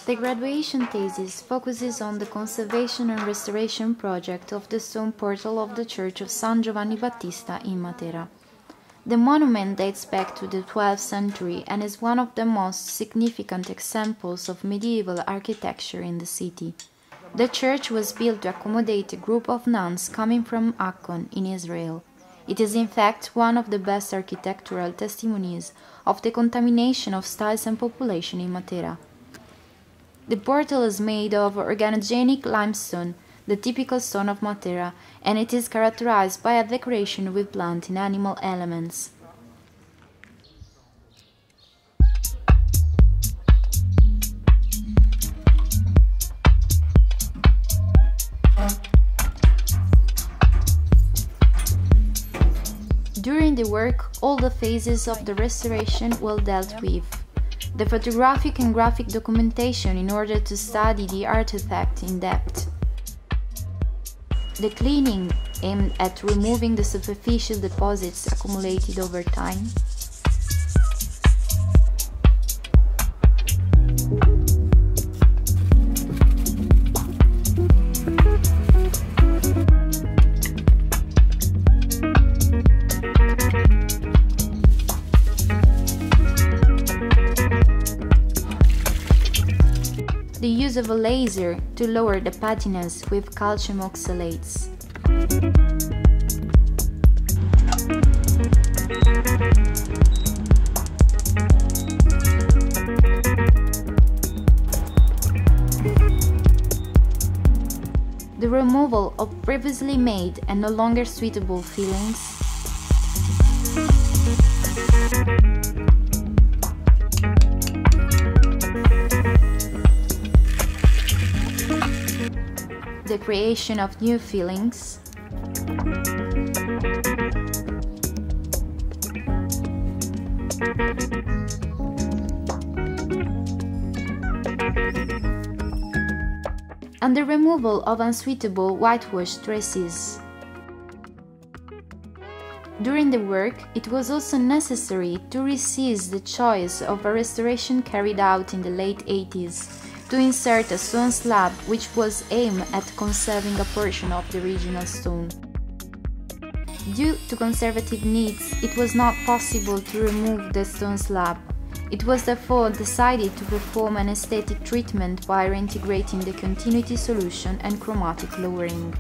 The graduation thesis focuses on the conservation and restoration project of the stone portal of the Church of San Giovanni Battista in Matera. The monument dates back to the 12th century and is one of the most significant examples of medieval architecture in the city. The church was built to accommodate a group of nuns coming from Akkon in Israel. It is in fact one of the best architectural testimonies of the contamination of styles and population in Matera. The portal is made of organogenic limestone, the typical stone of Matera, and it is characterized by a decoration with plant and animal elements. During the work, all the phases of the restoration were dealt with. The photographic and graphic documentation in order to study the artifact in depth. The cleaning aimed at removing the superficial deposits accumulated over time. The use of a laser to lower the patiness with calcium oxalates. The removal of previously made and no longer suitable fillings. The creation of new fillings. And the removal of unsuitable whitewashed dresses. During the work, it was also necessary to resist the choice of a restoration carried out in the late 80s. To insert a stone slab which was aimed at conserving a portion of the original stone. Due to conservative needs, it was not possible to remove the stone slab. It was therefore decided to perform an aesthetic treatment by reintegrating the continuity solution and chromatic lowering.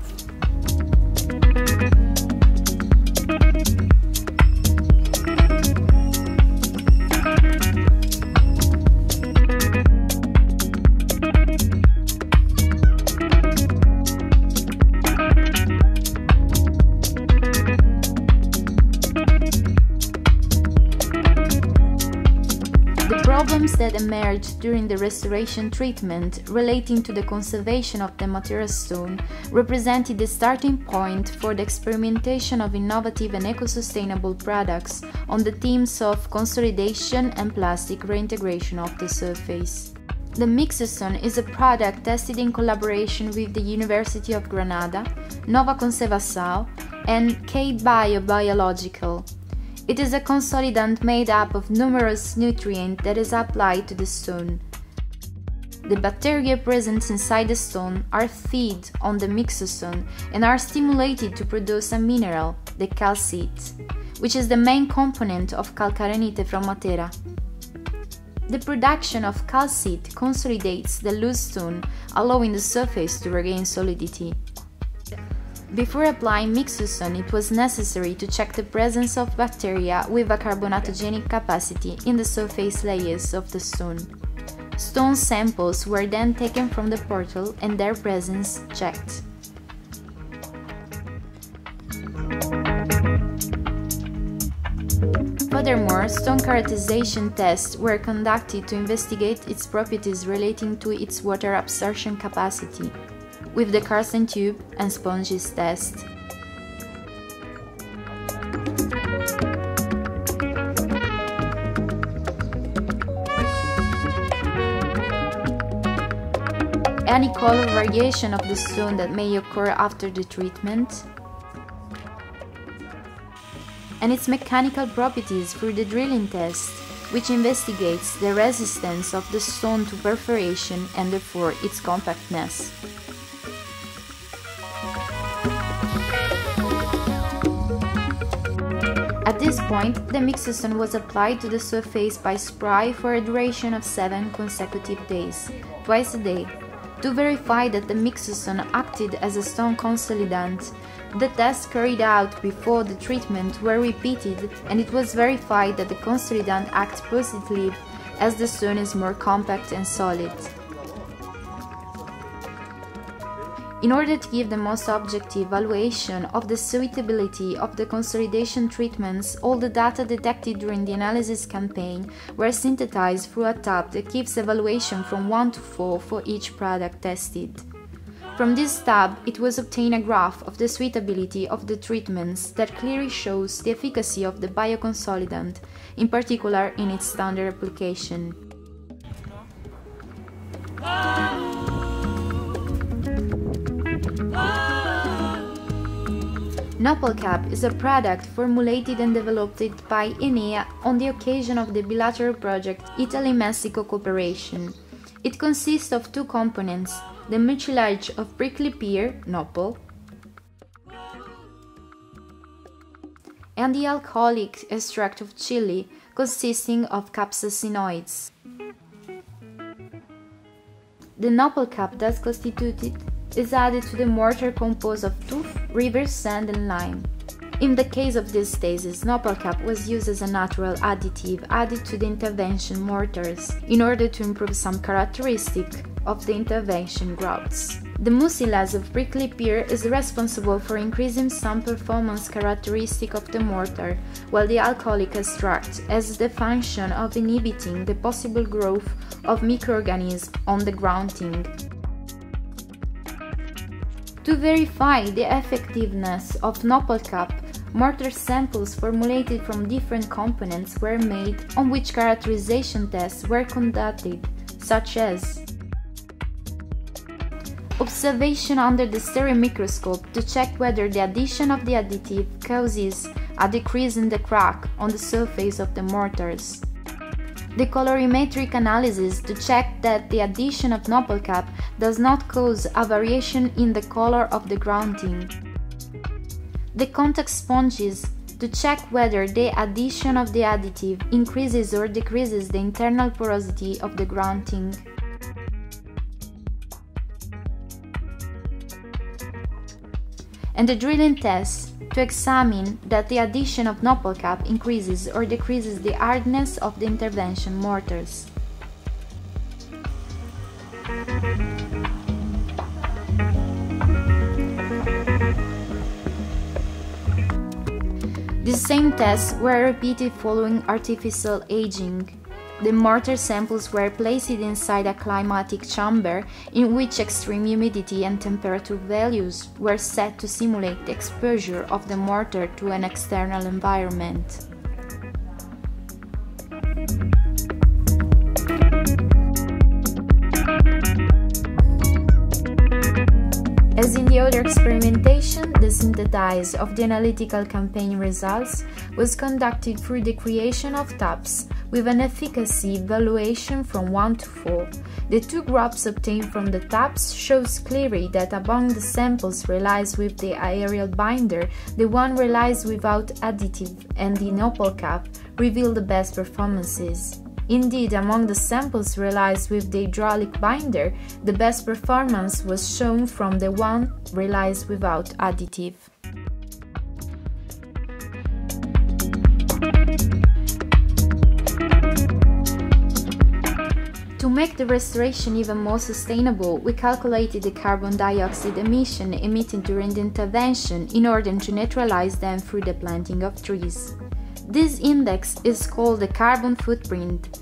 Problems that emerged during the restoration treatment relating to the conservation of the Matera stone represented the starting point for the experimentation of innovative and eco-sustainable products on the themes of consolidation and plastic reintegration of the surface. The Mixoson is a product tested in collaboration with the University of Granada, Nova Conservação, and K-Bio Biological. It is a consolidant made up of numerous nutrients that is applied to the stone. The bacteria present inside the stone are fed on the Mixoson and are stimulated to produce a mineral, the calcite, which is the main component of calcarenite from Matera. The production of calcite consolidates the loose stone, allowing the surface to regain solidity. Before applying Mixoson, it was necessary to check the presence of bacteria with a carbonatogenic capacity in the surface layers of the stone. Stone samples were then taken from the portal and their presence checked. Furthermore, stone characterization tests were conducted to investigate its properties relating to its water absorption capacity, with the Carsten tube and sponges test. Any color variation of the stone that may occur after the treatment, and its mechanical properties through the drilling test, which investigates the resistance of the stone to perforation and therefore its compactness. At this point, the Mixoson was applied to the surface by spray for a duration of 7 consecutive days, twice a day. To verify that the Mixoson acted as a stone consolidant, the tests carried out before the treatment were repeated, and it was verified that the consolidant acts positively as the stone is more compact and solid. In order to give the most objective evaluation of the suitability of the consolidation treatments, all the data detected during the analysis campaign were synthesized through a tab that gives evaluation from 1 to 4 for each product tested. From this tab, it was obtained a graph of the suitability of the treatments that clearly shows the efficacy of the bioconsolidant, in particular in its standard application. Knucklecap is a product formulated and developed by Enea on the occasion of the bilateral project Italy-Mexico cooperation. It consists of 2 components, the mucilage of prickly pear, nopal, and the alcoholic extract of chili, consisting of capsaicinoids. The Knucklecap thus constituted is added to the mortar composed of tuff, river sand and lime. In the case of this stasis, Knucklecap was used as a natural additive added to the intervention mortars in order to improve some characteristic of the intervention grouts. The mucilage of prickly pear is responsible for increasing some performance characteristic of the mortar, while the alcoholic extract has the function of inhibiting the possible growth of microorganisms on the grouting. To verify the effectiveness of Knucklecap, mortar samples formulated from different components were made, on which characterization tests were conducted, such as observation under the stereo microscope to check whether the addition of the additive causes a decrease in the crack on the surface of the mortars. The colorimetric analysis to check that the addition of Knucklecap does not cause a variation in the color of the grouting. The contact sponges to check whether the addition of the additive increases or decreases the internal porosity of the grouting. And the drilling test to examine that the addition of Knucklecap increases or decreases the hardness of the intervention mortars. These same tests were repeated following artificial aging. The mortar samples were placed inside a climatic chamber in which extreme humidity and temperature values were set to simulate the exposure of the mortar to an external environment. As in the other experimentation, the synthesis of the analytical campaign results was conducted through the creation of tabs with an efficacy evaluation from 1 to 4. The 2 graphs obtained from the tabs shows clearly that among the samples realized with the aerial binder, the one realized without additive and the Knucklecap revealed the best performances. Indeed, among the samples realized with the hydraulic binder, the best performance was shown from the one realized without additive. To make the restoration even more sustainable, we calculated the carbon dioxide emission emitted during the intervention in order to neutralize them through the planting of trees. This index is called the carbon footprint.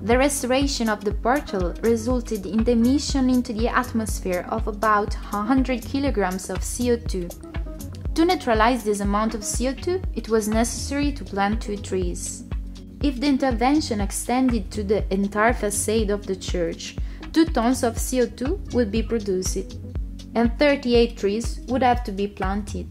The restoration of the portal resulted in the emission into the atmosphere of about 100 kilograms of CO2. To neutralize this amount of CO2, it was necessary to plant 2 trees. If the intervention extended to the entire facade of the church, 2 tons of CO2 would be produced, and 38 trees would have to be planted.